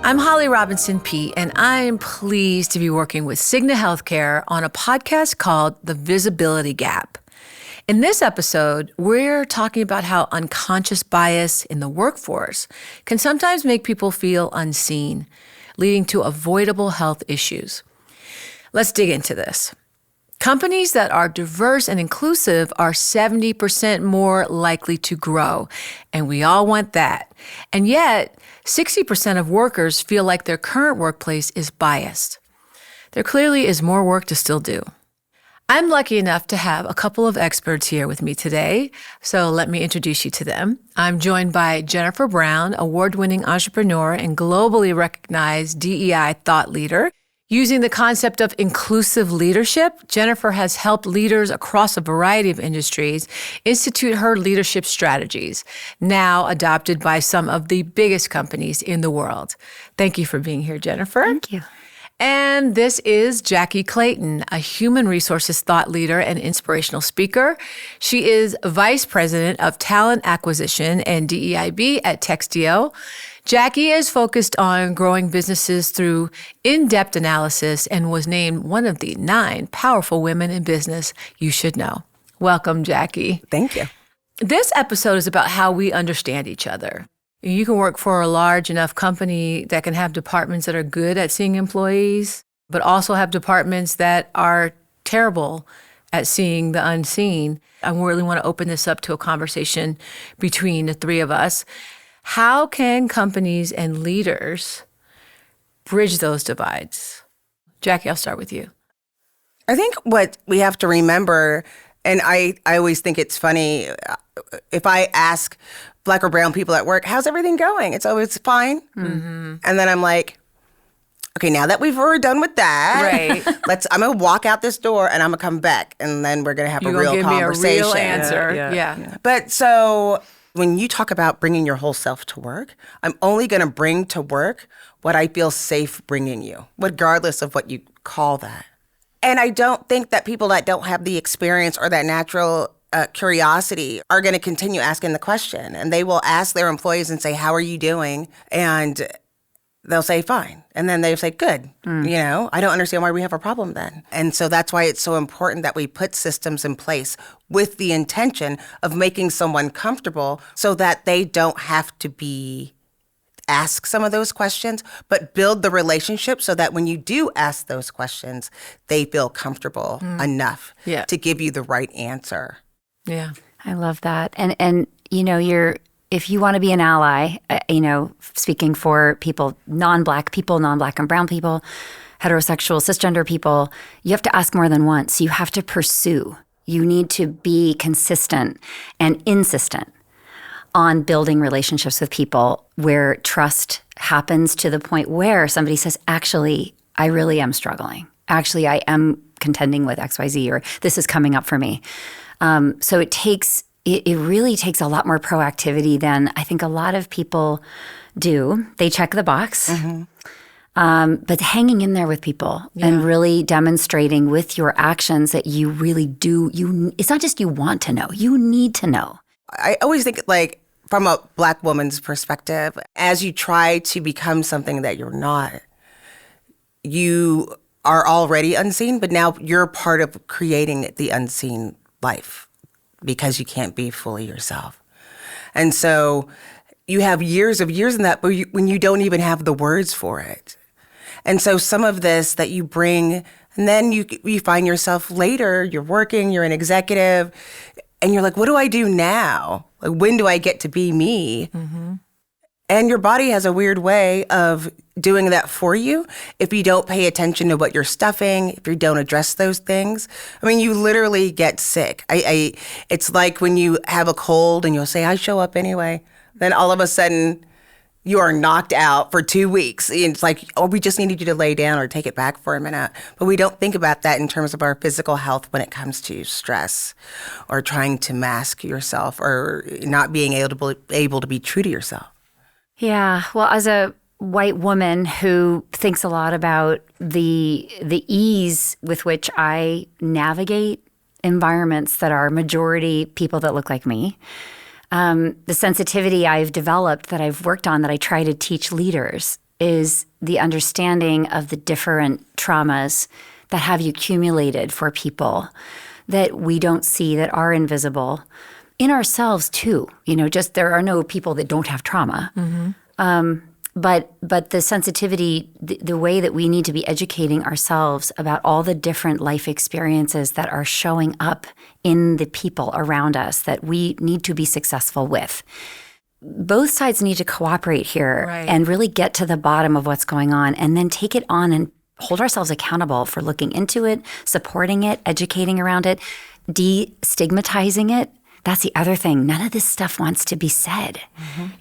I'm Holly Robinson Peete, and I'm pleased to be working with Cigna Healthcare on a podcast called The Visibility Gap. In this episode, we're talking about how unconscious bias in the workforce can sometimes make people feel unseen, leading to avoidable health issues. Let's dig into this. Companies that are diverse and inclusive are 70% more likely to grow, and we all want that. And yet, 60% of workers feel like their current workplace is biased. There clearly is more work to still do. I'm lucky enough to have a couple of experts here with me today, so let me introduce you to them. I'm joined by Jennifer Brown, award-winning entrepreneur and globally recognized DEI thought leader. Using the concept of inclusive leadership, Jennifer has helped leaders across a variety of industries institute her leadership strategies, now adopted by some of the biggest companies in the world. Thank you for being here, Jennifer. Thank you. And this is Jackye Clayton, a human resources thought leader and inspirational speaker. She is Vice President of Talent Acquisition and DEIB at Textio. Jackye is focused on growing businesses through in-depth analysis and was named one of the 9 powerful women in business you should know. Welcome, Jackye. Thank you. This episode is about how we understand each other. You can work for a large enough company that can have departments that are good at seeing employees, but also have departments that are terrible at seeing the unseen. I really want to open this up to a conversation between the three of us. How can companies and leaders bridge those divides? Jackye, I'll start with you. I think what we have to remember, and I always think it's funny, if I ask Black or brown people at work, how's everything going? It's always fine. Mm-hmm. And then I'm like, okay, now that we're done with that, right. I'm going to walk out this door and I'm going to come back and then we're going to have a real conversation. Me a real answer. Yeah. But so when you talk about bringing your whole self to work, I'm only going to bring to work what I feel safe bringing you, regardless of what you call that. And I don't think that people that don't have the experience or that natural curiosity are going to continue asking the question. And they will ask their employees and say, how are you doing? And they'll say, fine. And then they'll say, good. I don't understand why we have a problem then. And so that's why it's so important that we put systems in place with the intention of making someone comfortable so that they don't have to ask some of those questions, but build the relationship so that when you do ask those questions, they feel comfortable enough to give you the right answer. Yeah. I love that. And if you want to be an ally, speaking for people, non-Black and brown people, heterosexual, cisgender people, you have to ask more than once. You have to pursue. You need to be consistent and insistent on building relationships with people where trust happens to the point where somebody says, actually, I really am struggling. Actually, I am contending with XYZ, or this is coming up for me. So it really takes a lot more proactivity than I think a lot of people do. They check the box, but hanging in there with people and really demonstrating with your actions that you really do. It's not just you want to know, you need to know. I always think from a Black woman's perspective, as you try to become something that you're not, you are already unseen, but now you're part of creating the unseen life because you can't be fully yourself. And so you have years in that when you don't even have the words for it. And so some of this that you bring, and then you find yourself later, you're working, you're an executive, and you're like, what do I do now? Like, when do I get to be me? Mm-hmm. And your body has a weird way of doing that for you if you don't pay attention to what you're stuffing, if you don't address those things. I mean, you literally get sick. It's like when you have a cold and you'll say, I show up anyway. Then all of a sudden, you are knocked out for 2 weeks. And it's like, oh, we just needed you to lay down or take it back for a minute. But we don't think about that in terms of our physical health when it comes to stress or trying to mask yourself or not being able to be true to yourself. Yeah. Well, as a white woman who thinks a lot about the ease with which I navigate environments that are majority people that look like me, the sensitivity I've developed that I've worked on that I try to teach leaders is the understanding of the different traumas that have accumulated for people that we don't see, that are invisible in ourselves too. Just there are no people that don't have trauma. But the sensitivity, the way that we need to be educating ourselves about all the different life experiences that are showing up in the people around us that we need to be successful with. Both sides need to cooperate here and really get to the bottom of what's going on, and then take it on and hold ourselves accountable for looking into it, supporting it, educating around it, destigmatizing it. That's the other thing. None of this stuff wants to be said.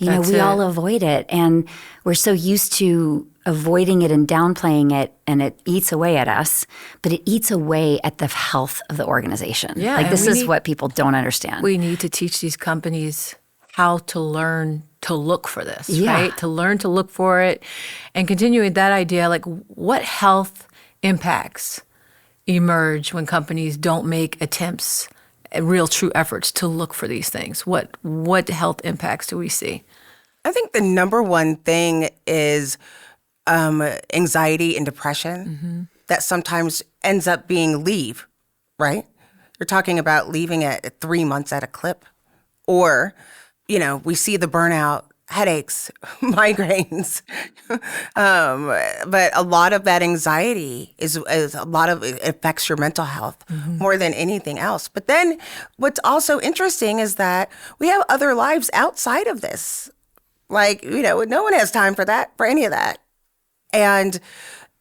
We all avoid it. And we're so used to avoiding it and downplaying it, and it eats away at us, but it eats away at the health of the organization. Yeah, this is what people don't understand. We need to teach these companies how to learn to look for this, right? To learn to look for it, and continuing that idea, like what health impacts emerge when companies don't make attempts, real true efforts to look for these things? What health impacts do we see? I think the number one thing is anxiety and depression that sometimes ends up being leave, right? You're talking about leaving at 3 months at a clip. Or, we see the burnout, headaches, migraines. But a lot of that anxiety is a lot of it affects your mental health more than anything else. But then what's also interesting is that we have other lives outside of this. Like, no one has time for any of that. And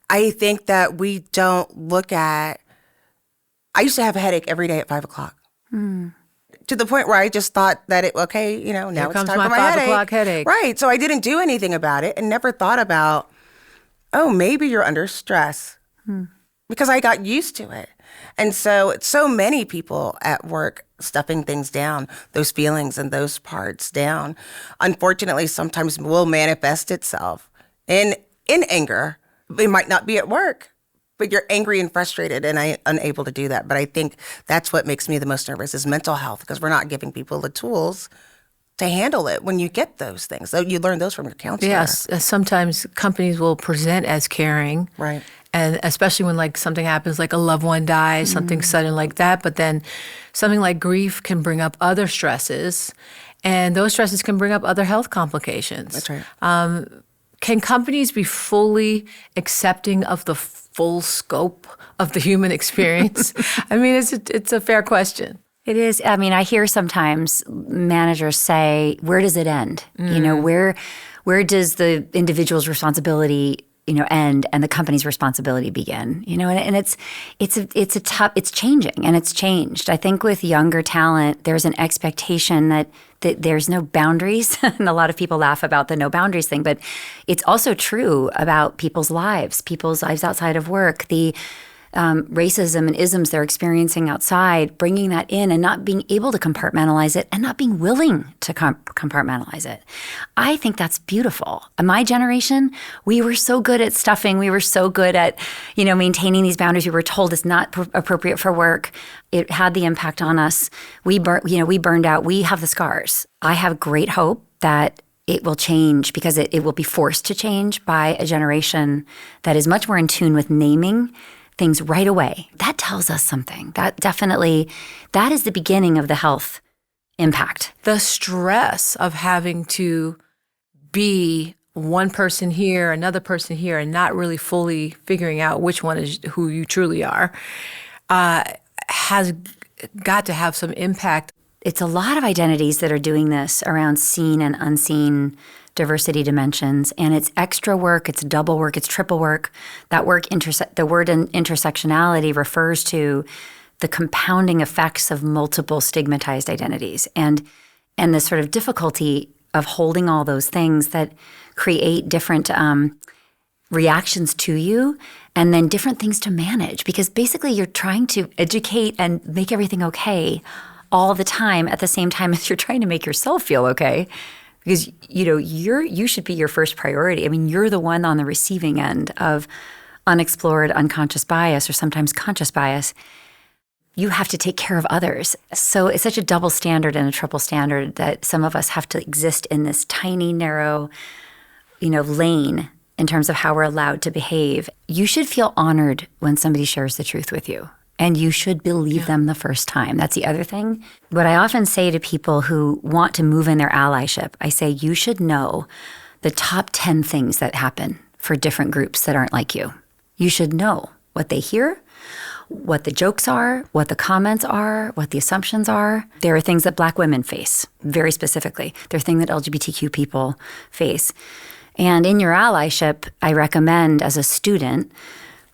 I think that we don't look at, I used to have a headache every day at 5 o'clock. To the point where I just thought that now it's time for my 5 o'clock headache. Right. So I didn't do anything about it and never thought about, maybe you're under stress, because I got used to it. And so many people at work stuffing things down, those feelings and those parts down, unfortunately, sometimes will manifest itself in anger. It might not be at work, but you're angry and frustrated, and I'm unable to do that. But I think that's what makes me the most nervous is mental health, because we're not giving people the tools to handle it when you get those things. So you learn those from your counselor. Yes. Sometimes companies will present as caring. Right. And especially when something happens, like a loved one dies, something sudden like that. But then something like grief can bring up other stresses, and those stresses can bring up other health complications. That's right. Can companies be fully accepting of the full scope of the human experience? I mean, it's a fair question. It is. I mean, I hear sometimes managers say, "Where does it end? Where does the individual's responsibility, end, and the company's responsibility begin?" And it's changing, and it's changed. I think with younger talent, there's an expectation that there's no boundaries, and a lot of people laugh about the no boundaries thing, but it's also true about people's lives outside of work, the racism and isms they're experiencing outside, bringing that in and not being able to compartmentalize it and not being willing to compartmentalize it. I think that's beautiful. In my generation, we were so good at stuffing. We were so good at, maintaining these boundaries. We were told it's not appropriate for work. It had the impact on us. We burned out. We have the scars. I have great hope that it will change, because it will be forced to change by a generation that is much more in tune with naming things right away. That tells us something. That is the beginning of the health impact. The stress of having to be one person here, another person here, and not really fully figuring out which one is who you truly are, has got to have some impact. It's a lot of identities that are doing this around seen and unseen diversity dimensions, and it's extra work, it's double work, it's triple work. That work, the word intersectionality refers to the compounding effects of multiple stigmatized identities, and the sort of difficulty of holding all those things that create different reactions to you, and then different things to manage, because basically you're trying to educate and make everything okay all the time at the same time as you're trying to make yourself feel okay. Because, you should be your first priority. I mean, you're the one on the receiving end of unexplored unconscious bias, or sometimes conscious bias. You have to take care of others. So it's such a double standard and a triple standard that some of us have to exist in this tiny, narrow, lane in terms of how we're allowed to behave, you should feel honored when somebody shares the truth with you. And you should believe them the first time. That's the other thing. What I often say to people who want to move in their allyship, I say, you should know the top 10 things that happen for different groups that aren't like you. You should know what they hear, what the jokes are, what the comments are, what the assumptions are. There are things that Black women face, very specifically. There are things that LGBTQ people face. And in your allyship, I recommend as a student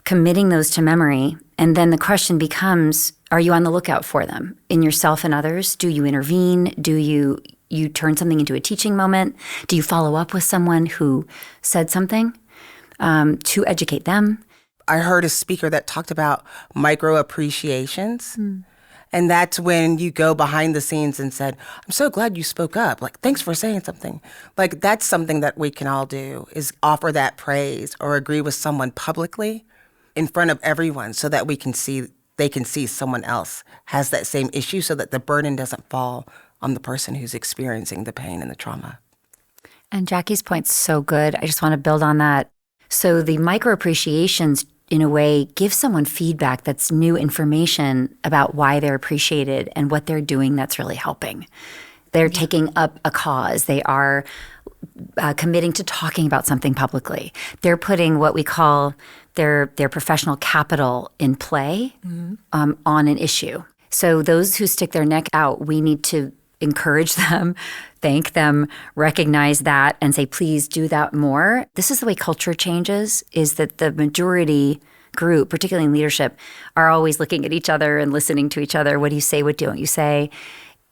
committing those to memory. And then the question becomes, are you on the lookout for them in yourself and others? Do you intervene? Do you turn something into a teaching moment? Do you follow up with someone who said something to educate them? I heard a speaker that talked about micro appreciations. And that's when you go behind the scenes and said, I'm so glad you spoke up. Like, thanks for saying something. Like, that's something that we can all do, is offer that praise or agree with someone publicly in front of everyone so that they can see someone else has that same issue, so that the burden doesn't fall on the person who's experiencing the pain and the trauma. And Jackie's point's so good. I just want to build on that. So the micro appreciations, in a way, give someone feedback that's new information about why they're appreciated and what they're doing that's really helping. They're taking up a cause. They are committing to talking about something publicly. They're putting what we call their professional capital in play on an issue. So those who stick their neck out, we need to encourage them, thank them, recognize that, and say, please do that more. This is the way culture changes, is that the majority group, particularly in leadership, are always looking at each other and listening to each other. What do you say? What don't you say?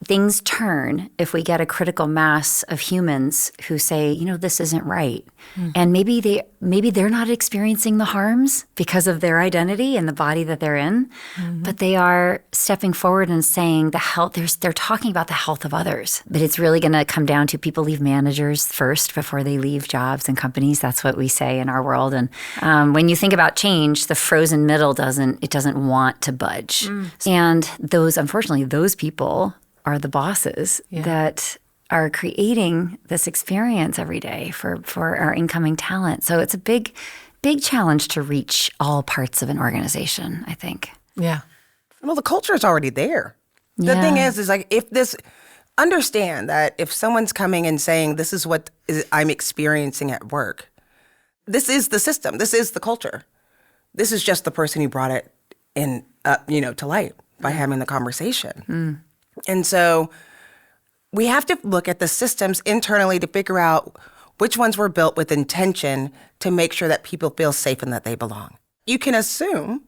Things turn if we get a critical mass of humans who say, this isn't right. And maybe they're not experiencing the harms because of their identity and the body that they're in, but they are stepping forward and saying they're talking about the health of others. But it's really going to come down to people leave managers first before they leave jobs and companies. That's what we say in our world. And when you think about change, the frozen middle doesn't want to budge. And unfortunately, those people are the bosses that are creating this experience every day for our incoming talent. So it's a big, big challenge to reach all parts of an organization, I think. Yeah. Well, the culture is already there. The thing is like, understand that if someone's coming and saying, this is what I'm experiencing at work, this is the system, this is the culture. This is just the person who brought it in, to light by having the conversation. And so we have to look at the systems internally to figure out which ones were built with intention to make sure that people feel safe and that they belong. You can assume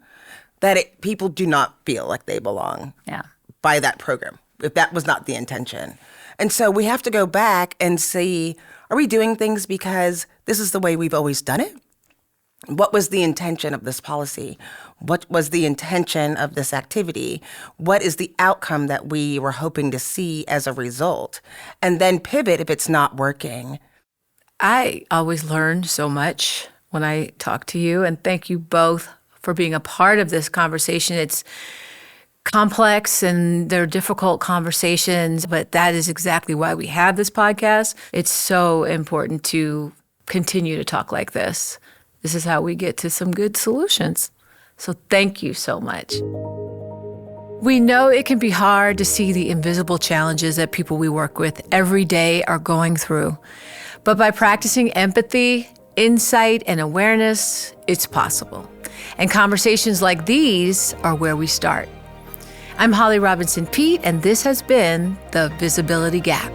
that people do not feel like they belong by that program, if that was not the intention. And so we have to go back and see, are we doing things because this is the way we've always done it? What was the intention of this policy? What was the intention of this activity? What is the outcome that we were hoping to see as a result? And then pivot if it's not working. I always learn so much when I talk to you, and thank you both for being a part of this conversation. It's complex and they're difficult conversations, but that is exactly why we have this podcast. It's so important to continue to talk like this. This is how we get to some good solutions. So thank you so much. We know it can be hard to see the invisible challenges that people we work with every day are going through. But by practicing empathy, insight, and awareness, it's possible. And conversations like these are where we start. I'm Holly Robinson Peete, and this has been The Visibility Gap.